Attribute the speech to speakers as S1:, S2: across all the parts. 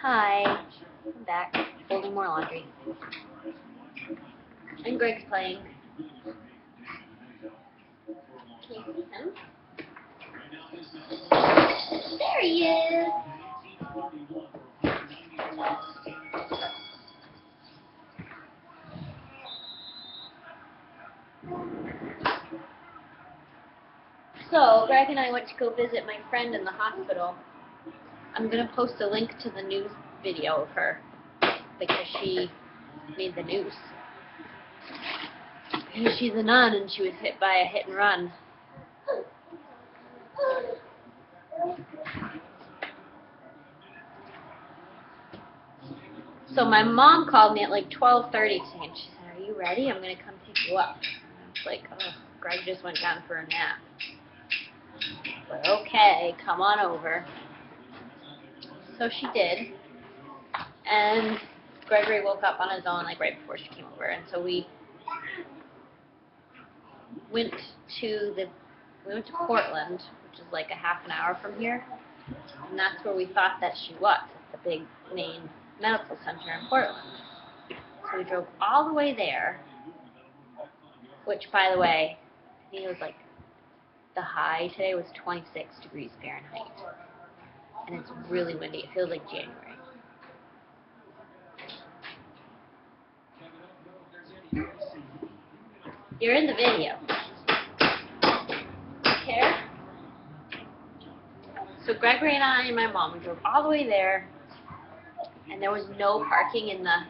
S1: Hi, I'm back, folding more laundry. And Greg's playing. Can you see him? There he is! So, Greg and I went to go visit my friend in the hospital. I'm going to post a link to the news video of her, because she made the news. She's a nun and she was hit by a hit and run. So my mom called me at like 12:30 today and she said, "Are you ready? I'm going to come pick you up." And I was like, "Oh, Greg just went down for a nap." But okay, come on over. So she did. And Gregory woke up on his own like right before she came over. And so we went to Portland, which is like a half an hour from here. And that's where we thought that she was, at the big main medical center in Portland. So we drove all the way there, which, by the way, I think it was like the high today was 26 degrees Fahrenheit. And it's really windy. It feels like January. You're in the video. Care? So Gregory and I and my mom, we drove all the way there, and there was no parking in the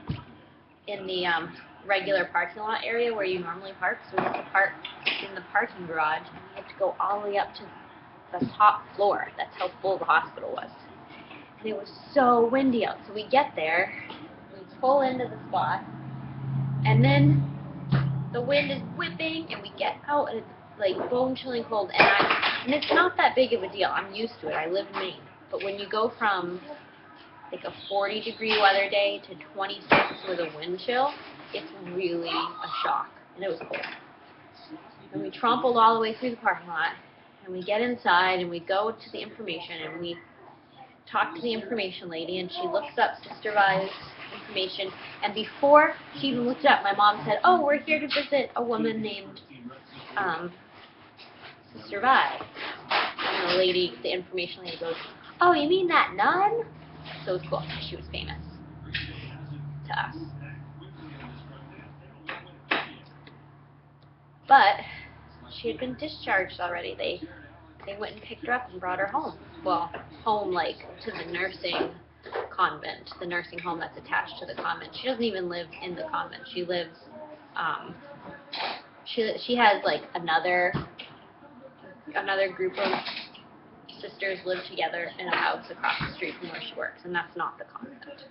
S1: regular parking lot area where you normally park. So we had to park in the parking garage, and we had to go all the way up to the top floor. That's how full the hospital was. And it was so windy out. So we get there, we pull into the spot, and then the wind is whipping, and we get out, and it's like bone-chilling cold. And it's not that big of a deal. I'm used to it. I live in Maine. But when you go from like a 40-degree weather day to 26 with a wind chill, it's really a shock. And it was cold. And we trompled all the way through the parking lot, and we get inside, and we go to the information, and we talk to the information lady, and she looks up Sister Vi's information. And before she even looked it up, my mom said, "Oh, we're here to visit a woman named Sister Vi." And the information lady goes, "Oh, you mean that nun?" So it was cool. She was famous to us. But she had been discharged already. They went and picked her up and brought her home. Well, home like to the nursing convent, the nursing home that's attached to the convent. She doesn't even live in the convent. She lives, she has like another group of sisters live together in a house across the street from where she works, and that's not the convent.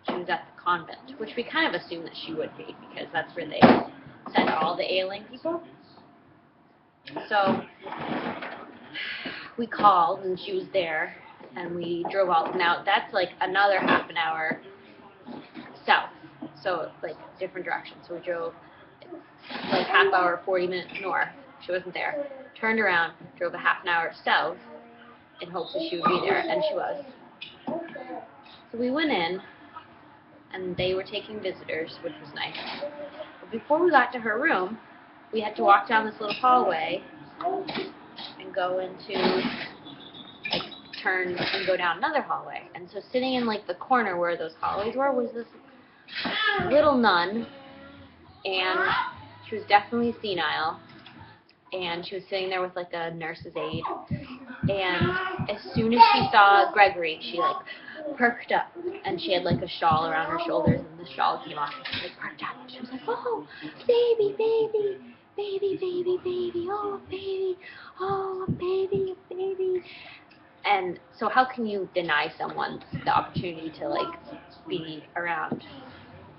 S1: She was at the convent, which we kind of assumed that she would be, because that's where they send all the ailing people. So we called, and she was there, and we drove out. Now, that's like another half an hour south, so like different direction. So we drove like half hour, 40 minutes north. She wasn't there. Turned around, drove a half an hour south in hopes that she would be there, and she was. So we went in, and they were taking visitors, which was nice. But before we got to her room, we had to walk down this little hallway and go into, like, turn and go down another hallway. And so sitting in, like, the corner where those hallways were was this little nun, and she was definitely senile, and she was sitting there with, like, a nurse's aide. And as soon as she saw Gregory, she, like, perked up, and she had like a shawl around her shoulders, and the shawl came off, and she like perked up. She was like, "Oh, baby, baby, baby, baby, baby, oh, baby, oh, baby, baby." And so how can you deny someone the opportunity to like be around,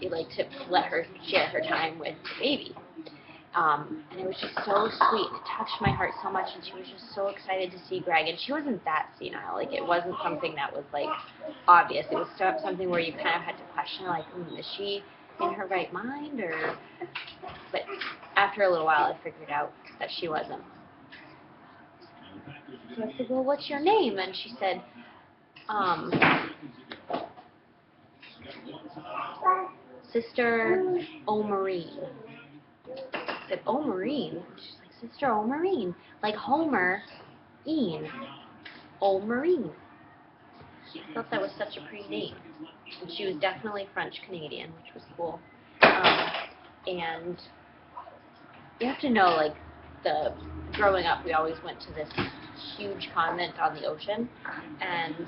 S1: like to let her share her time with the baby? And it was just so sweet. It touched my heart so much, and she was just so excited to see Greg. And she wasn't that senile. Like, it wasn't something that was, like, obvious. It was something where you kind of had to question, like, is she in her right mind? But after a little while, I figured out that she wasn't. So I said, "Well, what's your name?" And she said, Sister O'Marine. I said, O'Marine? She's like, Sister O'Marine. Like Homer, Ean. O'Marine. I thought that was such a pretty name. And she was definitely French-Canadian, which was cool. And you have to know, like, growing up, we always went to this huge convent on the ocean, and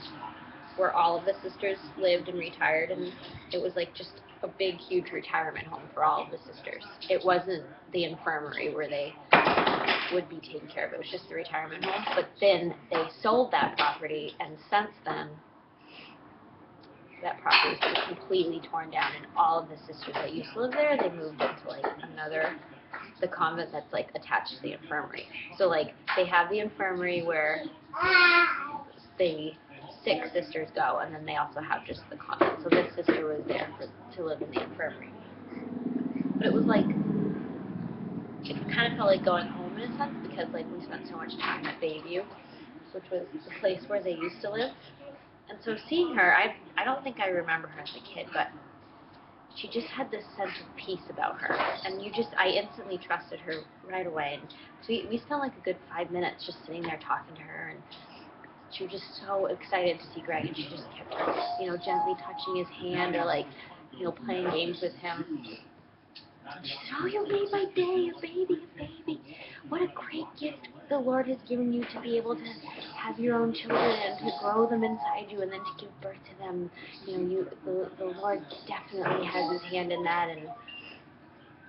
S1: where all of the sisters lived and retired, and it was like just a big, huge retirement home for all of the sisters. It wasn't the infirmary where they would be taken care of. It was just the retirement home. But then they sold that property, and since then, that property has been completely torn down, and all of the sisters that used to live there, they moved into like the convent that's like attached to the infirmary. So like they have the infirmary where the sick sisters go, and then they also have just the convent. So this sister was there to live in the infirmary. But it was like, it kind of felt like going home in a sense, because like we spent so much time at Bayview, which was the place where they used to live. And so seeing her, I don't think I remember her as a kid, but she just had this sense of peace about her. And I instantly trusted her right away. And so we spent like a good 5 minutes just sitting there talking to her, and she was just so excited to see Greg, and she just kept, gently touching his hand or like, playing games with him. And she said, "Oh, you made my day, a baby, a baby. What a great gift the Lord has given you to be able to have your own children and to grow them inside you and then to give birth to them. The Lord definitely has his hand in that." And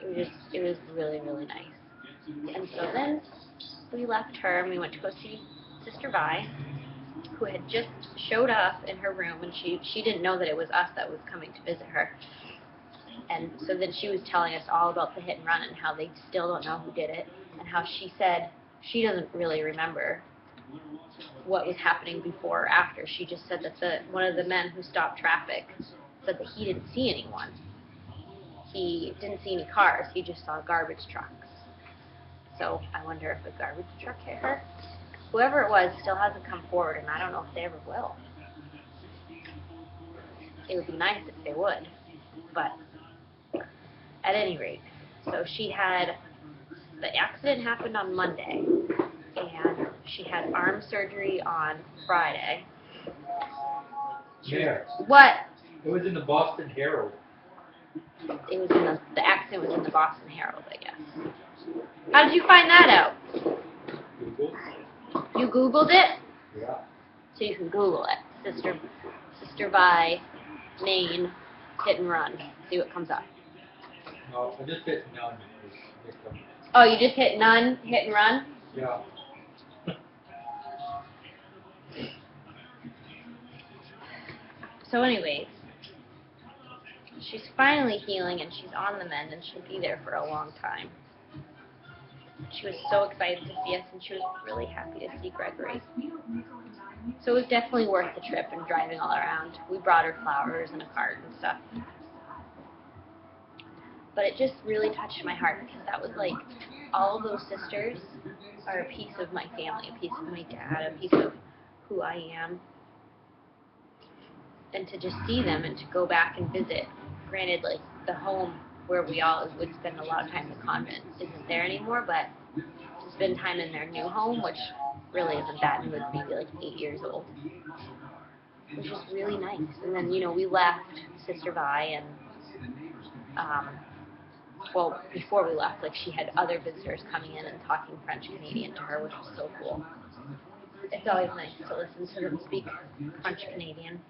S1: it was really, really nice. And so then we left her and we went to go see Sister Vi, who had just showed up in her room, and she didn't know that it was us that was coming to visit her. And so then she was telling us all about the hit and run and how they still don't know who did it, and how she said she doesn't really remember what was happening before or after. She just said that one of the men who stopped traffic said that he didn't see anyone. He didn't see any cars. He just saw garbage trucks. So I wonder if a garbage truck hit her. Whoever it was still hasn't come forward, and I don't know if they ever will. It would be nice if they would, but at any rate, so the accident happened on Monday, and she had arm surgery on Friday.
S2: Yeah.
S1: What?
S2: It was in the Boston Herald.
S1: It was the accident was in the Boston Herald, I guess. How did you find that out?
S2: Google.
S1: You Googled it?
S2: Yeah.
S1: So you can Google it. Sister Vi, Maine, hit and run. See what comes up.
S2: No, I just hit none.
S1: Oh, you just hit none, hit and run?
S2: Yeah.
S1: So anyways, she's finally healing, and she's on the mend, and she'll be there for a long time. She was so excited to see us, and she was really happy to see Gregory. So it was definitely worth the trip and driving all around. We brought her flowers and a cart and stuff. But it just really touched my heart, because that was like, all of those sisters are a piece of my family, a piece of my dad, a piece of who I am. And to just see them and to go back and visit, granted, like, the home where we all would spend a lot of time in the convent isn't there anymore, but to spend time in their new home, which really isn't that new, it's maybe like 8 years old, was just really nice. And then, we left Sister Vi, and well, before we left, like, she had other visitors coming in and talking French-Canadian to her, which was so cool. It's always nice to listen to them speak French-Canadian.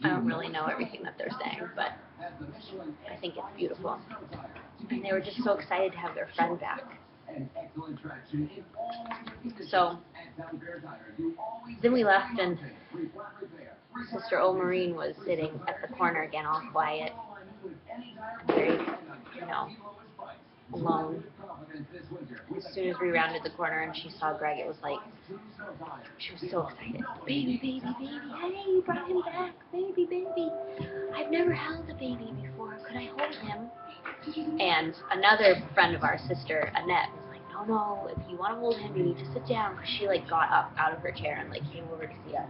S1: I don't really know everything that they're saying, but I think it's beautiful. And they were just so excited to have their friend back. So then we left, and Sister O'Marine was sitting at the corner again, all quiet, very, alone. As soon as we rounded the corner and she saw Greg, it was like, she was so excited. Baby, baby, baby, hey, you brought him back, baby, baby. I've never held a baby before, could I hold him? And another friend of our sister, Annette, was like, no, if you want to hold him, you need to sit down, because she, like, got up out of her chair and, like, came over to see us.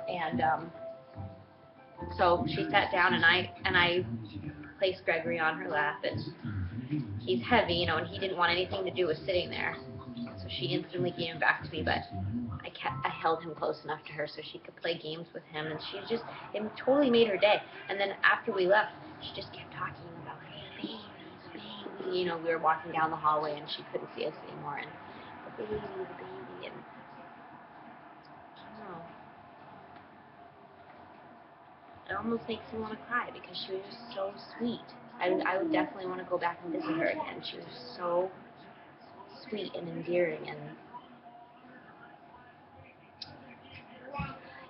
S1: And so she sat down, and I placed Gregory on her lap, and he's heavy, you know, and he didn't want anything to do with sitting there. So she instantly gave him back to me, but I held him close enough to her so she could play games with him, and it totally made her day. And then after we left, she just kept talking about the baby, you know, we were walking down the hallway and she couldn't see us anymore, and the baby, and I don't know. It almost makes me want to cry because she was just so sweet. I would definitely want to go back and visit her again. She was so sweet and endearing, and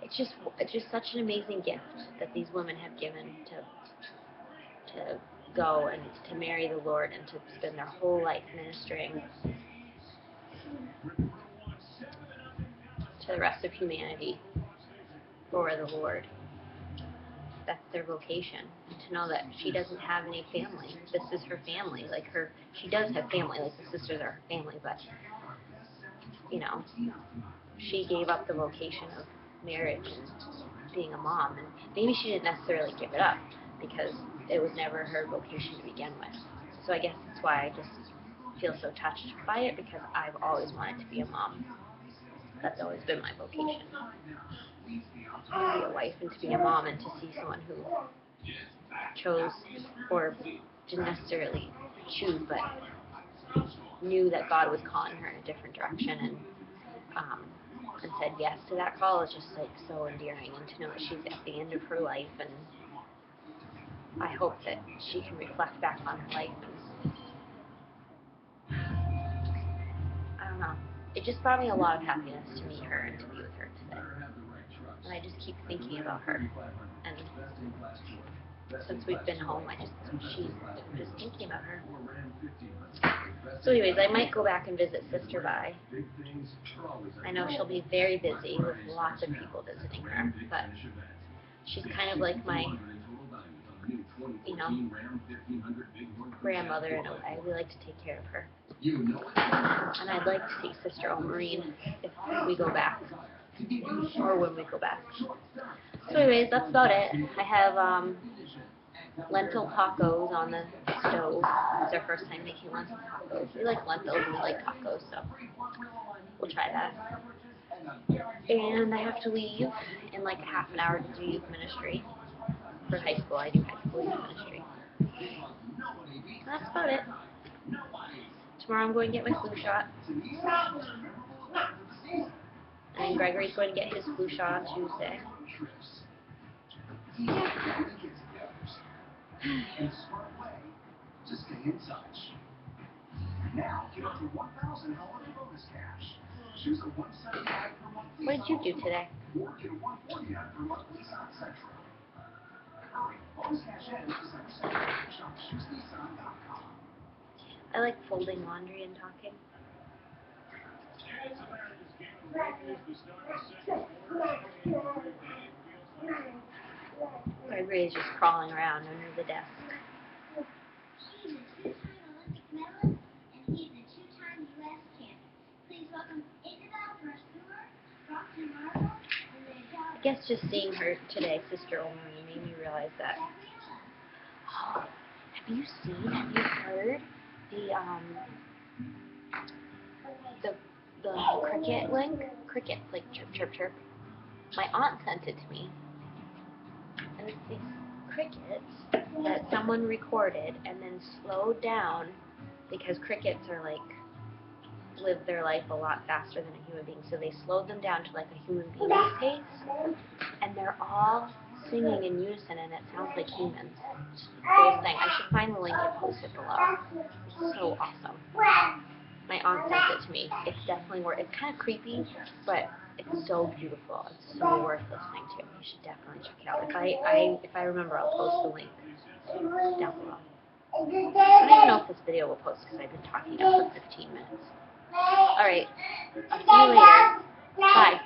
S1: it's just such an amazing gift that these women have given to go and to marry the Lord and to spend their whole life ministering to the rest of humanity for the Lord. That's their vocation. And to know that she doesn't have any family. This is her family. She does have family, like the sisters are her family, but, you know, she gave up the vocation of marriage and being a mom. And maybe she didn't necessarily give it up because it was never her vocation to begin with. So I guess that's why I just feel so touched by it, because I've always wanted to be a mom. That's always been my vocation. To be a wife and to be a mom, and to see someone who chose, or didn't necessarily choose, but knew that God was calling her in a different direction, and said yes to that call is just like so endearing. And to know that she's at the end of her life, and I hope that she can reflect back on her life, and I don't know. It just brought me a lot of happiness to meet her and to be with her today. And I just keep thinking about her. And since we've been home, I'm just thinking about her. So anyways, I might go back and visit Sister Vi. I know she'll be very busy with lots of people visiting her, but she's kind of like my, you know, grandmother in a way. We like to take care of her. And I'd like to see Sister Omarine if we go back, or when we go back. So anyways, that's about it. I have lentil tacos on the stove. It's our first time making lentil tacos. We like lentils and we like tacos, so we'll try that. And I have to leave in like half an hour to do youth ministry. For high school, I do high school youth ministry. And that's about it. Tomorrow I'm going to get my flu shot. And Gregory's going to get his flu shot on Tuesday. What did you do today? I like folding laundry and talking. Gregory is just crawling around under the desk. I guess just seeing her today, Sister Omarine, made me realize that. Oh, have you heard the cricket link? Crickets, like chirp, chirp, chirp. My aunt sent it to me. And it's these crickets that someone recorded and then slowed down, because crickets are like, live their life a lot faster than a human being, so they slowed them down to like a human being's pace, and they're all singing in unison, and it sounds like humans. It's the coolest thing. I should find the link and post it below. It's so awesome. My aunt sent it to me. It's definitely worth. It's kind of creepy, but it's so beautiful. It's so worth listening to. You should definitely check it out. If I remember, I'll post the link down below. I don't even know if this video will post because I've been talking now for 15 minutes. Alright, I'll see you later. Bye.